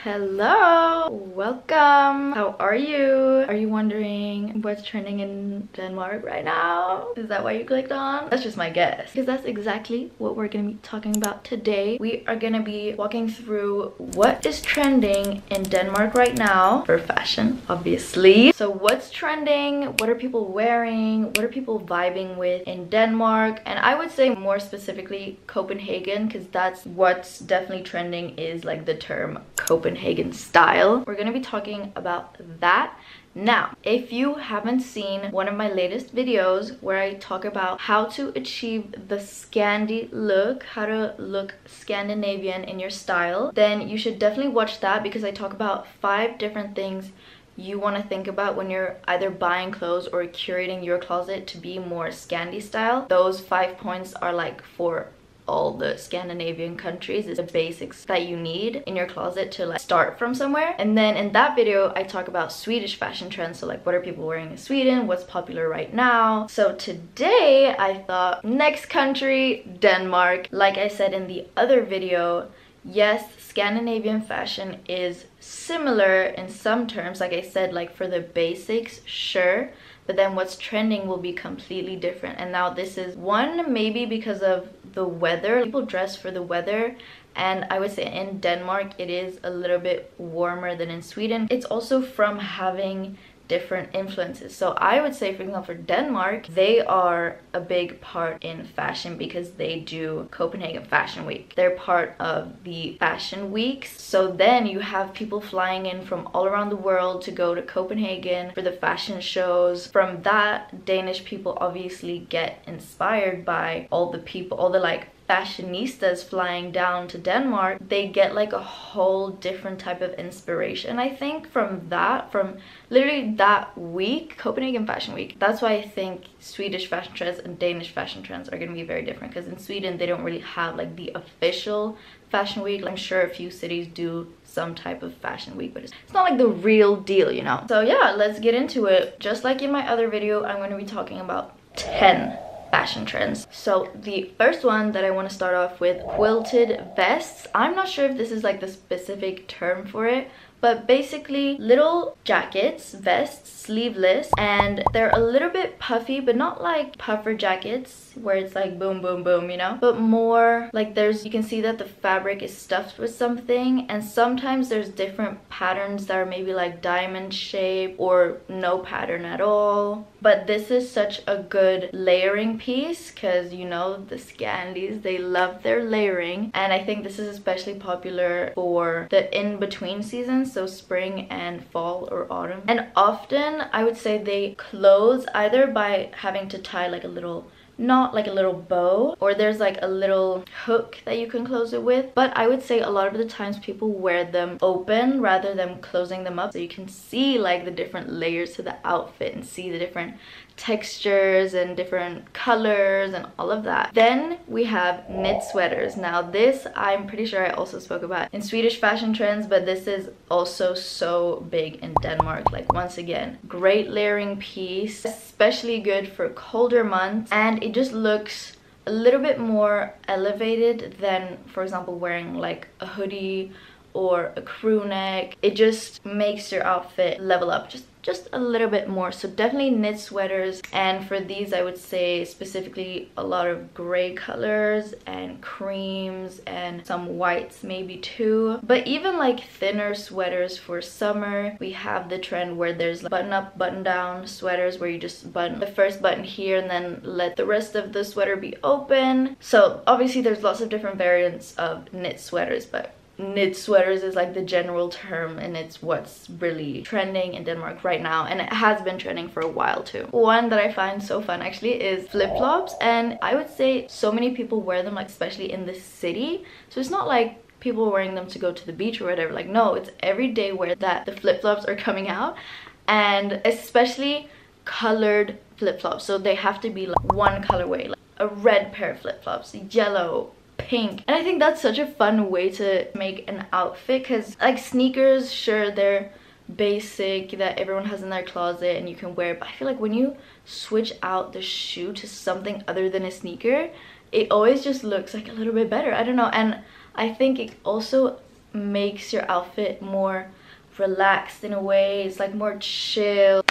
Hello, welcome. How are you? Are you wondering what's trending in Denmark right now? Is that why you clicked on? That's just my guess, because that's exactly what we're gonna be talking about today. We are gonna be walking through what is trending in Denmark right now for fashion, obviously. So what's trending? What are people wearing? What are people vibing with in Denmark? And I would say more specifically Copenhagen, because that's what's definitely trending, is like the term Copenhagen style. We're gonna be talking about that. Now, if you haven't seen one of my latest videos where I talk about how to achieve the Scandi look, how to look Scandinavian in your style, then you should definitely watch that, because I talk about 5 different things you want to think about when you're either buying clothes or curating your closet to be more Scandi style. Those 5 points are like for all the Scandinavian countries. It's the basics that you need in your closet to like start from somewhere. And then in that video I talk about Swedish fashion trends, so like what are people wearing in Sweden, what's popular right now. So today I thought next country, Denmark. Like I said in the other video, yes, Scandinavian fashion is similar in some terms, like I said, like for the basics, sure, but then what's trending will be completely different. And now this is one, maybe because of the weather. People dress for the weather, and I would say in Denmark it is a little bit warmer than in Sweden. It's also from having different influences. So I would say, for example, for Denmark, they are a big part in fashion because they do Copenhagen Fashion Week. They're part of the fashion weeks. So then you have people flying in from all around the world to go to Copenhagen for the fashion shows. From that, Danish people obviously get inspired by all the people, all the like fashionistas flying down to Denmark. They get like a whole different type of inspiration, I think, from that, from literally that week, Copenhagen Fashion Week. That's why I think Swedish fashion trends and Danish fashion trends are going to be very different, because in Sweden they don't really have like the official fashion week. I'm sure a few cities do some type of fashion week, but it's not like the real deal, you know. So yeah, let's get into it. Just like in my other video, I'm going to be talking about 10 fashion trends. So the first one that I want to start off with, quilted vests. I'm not sure if this is like the specific term for it, but basically little jackets, vests, sleeveless, and they're a little bit puffy, but not like puffer jackets where it's like boom boom boom, you know, but more like you can see that the fabric is stuffed with something, and sometimes there's different patterns that are maybe like diamond shape or no pattern at all. But this is such a good layering piece, because you know the Scandis, they love their layering, and I think this is especially popular for the in-between seasons, so spring and fall or autumn. And often I would say they close either by having to tie like a little knot, like a little bow, or there's like a little hook that you can close it with. But I would say a lot of the times people wear them open rather than closing them up, so you can see like the different layers to the outfit and see the different textures and different colors and all of that. Then we have knit sweaters. Now this, I'm pretty sure I also spoke about in Swedish fashion trends, but this is also so big in Denmark. Like, once again, great layering piece, especially good for colder months, and it just looks a little bit more elevated than, for example, wearing like a hoodie or a crew neck. It just makes your outfit level up just a little bit more. So definitely knit sweaters, and for these I would say specifically a lot of gray colors and creams and some whites maybe too. But even like thinner sweaters for summer, we have the trend where there's button up, button down sweaters where you just button the first button here and then let the rest of the sweater be open. So obviously there's lots of different variants of knit sweaters, but knit sweaters is like the general term, and it's what's really trending in Denmark right now, and it has been trending for a while too. One that I find so fun actually is flip-flops, and I would say so many people wear them, like especially in the city. So it's not like people wearing them to go to the beach or whatever, like no, it's everyday wear that the flip-flops are coming out, and especially colored flip-flops. So they have to be like one colorway, like a red pair of flip-flops, yellow, pink. And I think that's such a fun way to make an outfit, because like sneakers, sure, they're basic that everyone has in their closet and you can wear, but I feel like when you switch out the shoe to something other than a sneaker, it always just looks like a little bit better. I don't know. And I think it also makes your outfit more relaxed in a way. It's like more chill.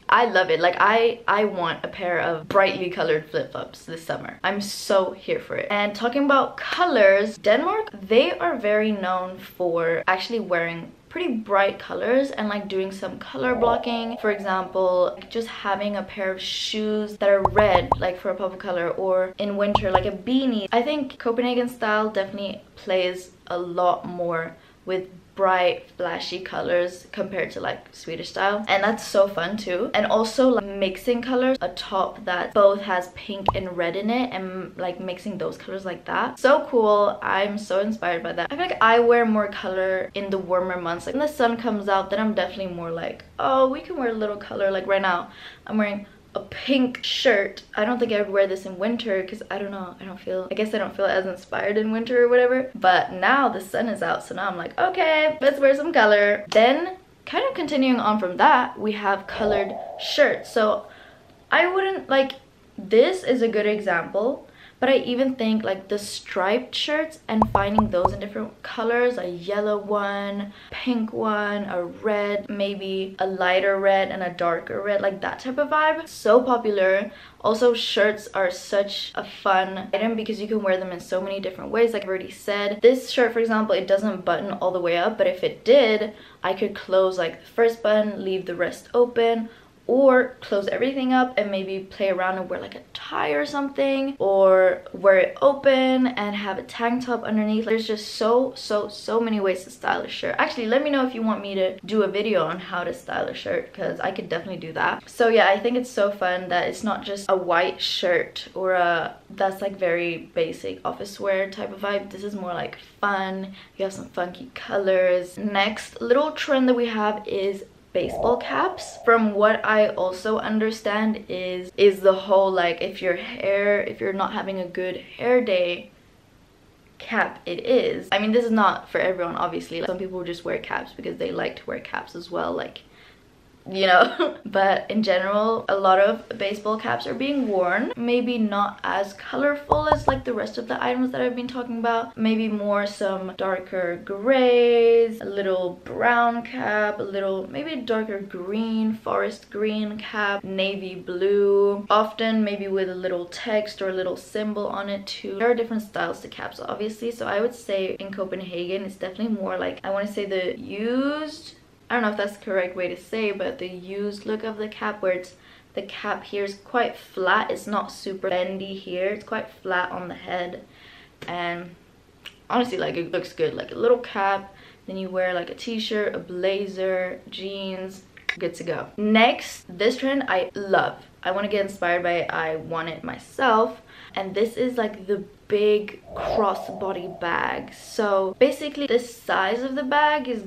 I love it. Like I want a pair of brightly colored flip-flops this summer. I'm so here for it. And talking about colors, Denmark, they are very known for actually wearing pretty bright colors and like doing some color blocking. For example, just having a pair of shoes that are red, like for a pop of color, or in winter like a beanie. I think Copenhagen style definitely plays a lot more with bright flashy colors compared to like Swedish style, and that's so fun too. And also like mixing colors, a top that both has pink and red in it, and like mixing those colors like that, so cool. I'm so inspired by that. I feel like I wear more color in the warmer months. Like when the sun comes out, then I'm definitely more like, oh, we can wear a little color. Like right now I'm wearing a pink shirt. I don't think I would wear this in winter because I don't know, I guess I don't feel as inspired in winter or whatever. But now the sun is out, so now I'm like, okay, let's wear some color. Then kind of continuing on from that, we have colored shirts. So I wouldn't like, this is a good example, but I even think like the striped shirts and finding those in different colors, a yellow one, pink one, a red, maybe a lighter red and a darker red, like that type of vibe, so popular. Also, shirts are such a fun item because you can wear them in so many different ways. Like I've already said, this shirt, for example, it doesn't button all the way up, but if it did, I could close like the first button, leave the rest open, or close everything up and maybe play around and wear like a tie or something, or wear it open and have a tank top underneath. There's just so many ways to style a shirt. Actually, let me know if you want me to do a video on how to style a shirt, because I could definitely do that. So yeah, I think it's so fun that it's not just a white shirt or a that's like very basic office wear type of vibe. This is more like fun. You have some funky colors. Next little trend that we have is baseball caps. From what I also understand is the whole like, if you're not having a good hair day, cap it is. I mean, this is not for everyone, obviously. Like, some people just wear caps because they like to wear caps as well, like, you know. But in general, a lot of baseball caps are being worn. Maybe not as colorful as like the rest of the items that I've been talking about. Maybe more some darker grays, a little brown cap, a little maybe darker green, forest green cap, navy blue, often maybe with a little text or a little symbol on it too. There are different styles to caps, obviously, so I would say in Copenhagen it's definitely more like, I want to say the used, I don't know if that's the correct way to say, but the used look of the cap, where it's the cap here is quite flat. It's not super bendy here. It's quite flat on the head, and honestly, like, it looks good. Like a little cap, then you wear like a t-shirt, a blazer, jeans, good to go. Next, this trend I love. I want to get inspired by it. I want it myself, and this is like the big crossbody bag. So basically, the size of the bag is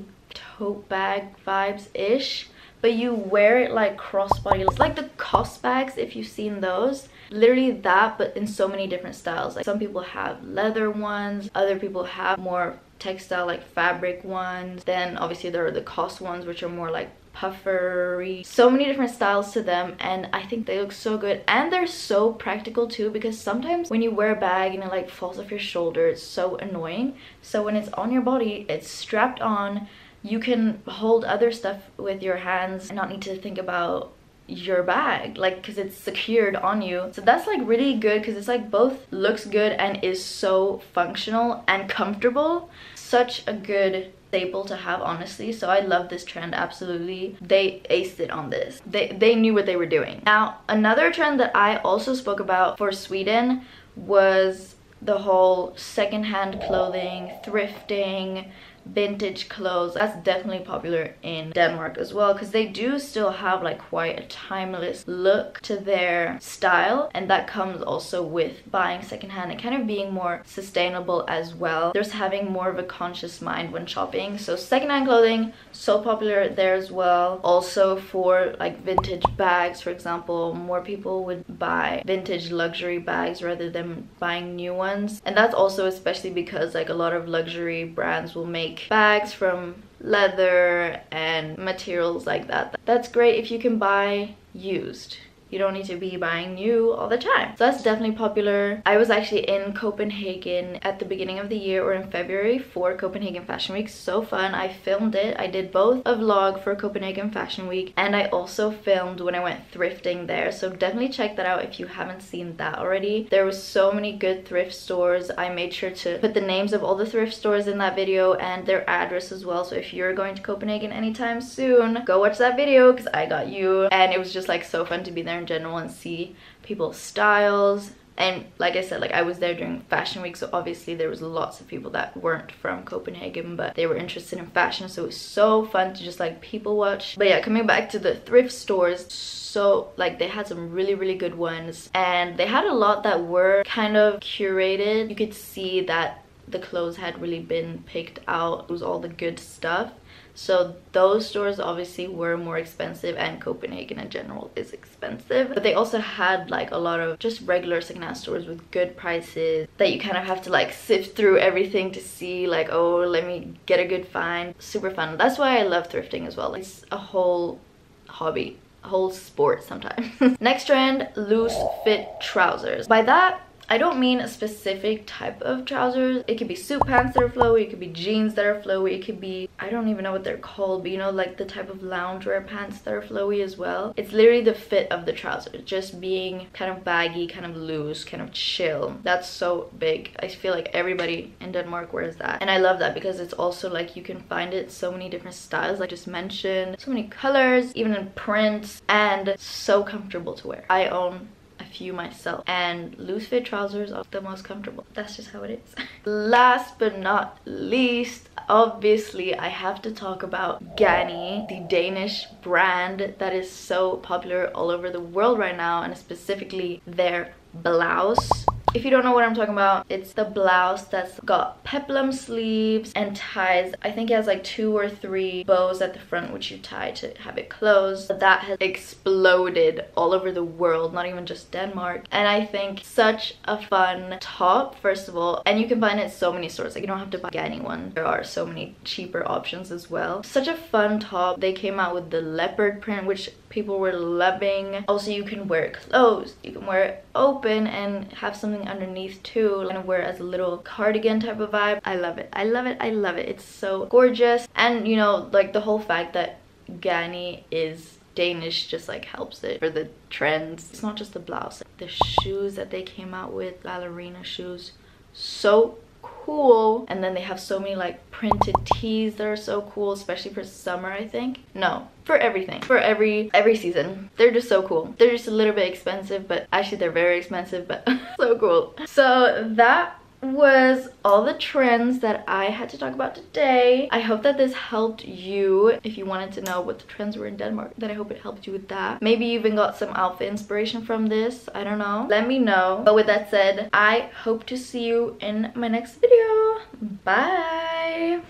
tote bag vibes ish, but you wear it like crossbody. It's like the Cos bags, if you've seen those. Literally that, but in so many different styles. Like some people have leather ones, other people have more textile like fabric ones, then obviously there are the Cos ones, which are more like puffery. So many different styles to them, and I think they look so good, and they're so practical too, because sometimes when you wear a bag and it like falls off your shoulder, it's so annoying. So when it's on your body, it's strapped on, you can hold other stuff with your hands and not need to think about your bag, like, because it's secured on you. So that's like really good, because it's like both looks good and is so functional and comfortable. Such a good staple to have, honestly. So I love this trend, absolutely. They aced it on this. They knew what they were doing. Now, another trend that I also spoke about for Sweden was the whole secondhand clothing, thrifting, vintage clothes. That's definitely popular in Denmark as well, because they do still have like quite a timeless look to their style, and that comes also with buying secondhand and kind of being more sustainable as well. There's having more of a conscious mind when shopping. So secondhand clothing, so popular there as well. Also for like vintage bags, for example, more people would buy vintage luxury bags rather than buying new ones, and that's also especially because like a lot of luxury brands will make bags from leather and materials like that. That's great if you can buy used. you don't need to be buying new all the time. So that's definitely popular. I was actually in Copenhagen at the beginning of the year, or in February, for Copenhagen Fashion Week. So fun. I filmed it. I did both a vlog for Copenhagen Fashion Week, and I also filmed when I went thrifting there. So definitely check that out if you haven't seen that already. There was so many good thrift stores. I made sure to put the names of all the thrift stores in that video and their address as well. So if you're going to Copenhagen anytime soon, go watch that video because I got you. And it was just like so fun to be there in general and see people's styles. And like I said, like I was there during Fashion Week, so obviously there was lots of people that weren't from Copenhagen, but they were interested in fashion, so it was so fun to just like people watch. But yeah, coming back to the thrift stores, so like they had some really good ones, and they had a lot that were kind of curated. You could see that the clothes had really been picked out. It was all the good stuff. So those stores obviously were more expensive, and Copenhagen in general is expensive. But they also had like a lot of just regular secondhand stores with good prices that you kind of have to like sift through everything to see like, oh, let me get a good find. Super fun. That's why I love thrifting as well. It's a whole hobby, a whole sport sometimes. Next trend, loose fit trousers. By that, I don't mean a specific type of trousers. It could be suit pants that are flowy, it could be jeans that are flowy, it could be, I don't even know what they're called, but you know, like the type of loungewear pants that are flowy as well. It's literally the fit of the trousers, just being kind of baggy, kind of loose, kind of chill. That's so big. I feel like everybody in Denmark wears that, and I love that because it's also like you can find it so many different styles, like I just mentioned, so many colors, even in prints, and so comfortable to wear. I own a few myself, and loose fit trousers are the most comfortable. That's just how it is. Last but not least, obviously I have to talk about Ganni, the Danish brand that is so popular all over the world right now, and specifically their blouse. If you don't know what I'm talking about, it's the blouse that's got peplum sleeves and ties. I think it has like 2 or 3 bows at the front which you tie to have it closed. That has exploded all over the world, not even just Denmark. And I think such a fun top, first of all, and you can find it in so many stores. Like you don't have to buy any one. There are so many cheaper options as well. Such a fun top. They came out with the leopard print, which people were loving. Also, you can wear it closed, you can wear it open and have something underneath too, and wear it as a little cardigan type of vibe. I love it. I love it. I love it. It's so gorgeous. And you know, like the whole fact that Ganni is Danish just like helps it for the trends. It's not just the blouse, the shoes that they came out with, ballerina shoes, so cool. And then they have so many like printed tees that are so cool, especially for summer, I think. No, for everything, for every season. They're just so cool. They're just a little bit expensive, but actually they're very expensive, but so cool. So that was all the trends that I had to talk about today. I hope that this helped you. If you wanted to know what the trends were in Denmark, then I hope it helped you with that. Maybe you even got some outfit inspiration from this. I don't know. Let me know. But with that said, I hope to see you in my next video. Bye!